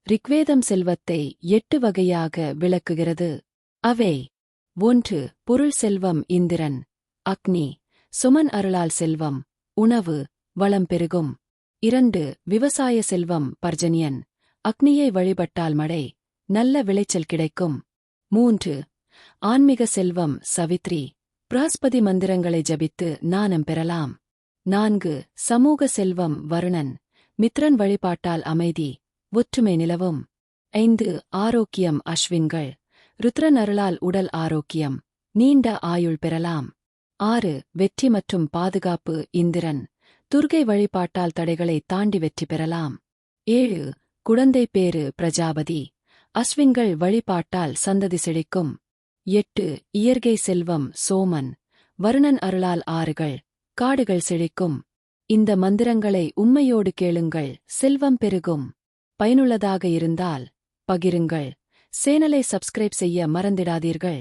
ரிக்வேதம் செல்வத்தை 8 வகையாக விளக்குகிறது. அவை: 1. பொருள் செல்வம் இந்திரன், அக்னி, சுமன் அருளால் செல்வம், உணவு, வளம் பெருகும். 2. விவசாய செல்வம் பர்ஜன்யன், அக்னியை வழிபட்டால் மழை, நல்ல விளைச்சல் கிடைக்கும். 3. ஆன்மீக செல்வம் சவித்ரி, பிரஹஸ்பதி மந்திரங்களை ஜபித்து ஞானம் பெறலாம். 4. சமூக செல்வம் வருணன், மித்ரன் வழிபாட்டால் அமைதி, ஒற்றுமை நிலவும். 5. ஆரோக்கியம் அஸ்வின்கள், ருத்ரன் அருளால் உடல் ஆரோக்கியம், நீண்ட ஆயுள் பெறலாம். 6. வெற்றி மற்றும் பாதுகாப்பு இந்திரன், துர்கை வழிபாட்டால் தடைகளை தாண்டி வெற்றி பெறலாம். 7. குழந்தை பேறு பிரஜாபதி, அஸ்வின்கள் வழிபாட்டால் சந்ததி செழிக்கும். 8. இயற்கை செல்வம் சோமன், வருணன் அருளால் ஆறுகள், காடுகள் செழிக்கும். இந்த மந்திரங்களை உண்மையோடு கேளுங்கள், செல்வம் பெருகும். பயனுள்ளதாக இருந்தால் பகிருங்கள். சேனலை சப்ஸ்கிரைப் செய்ய மறந்திடாதீர்கள்.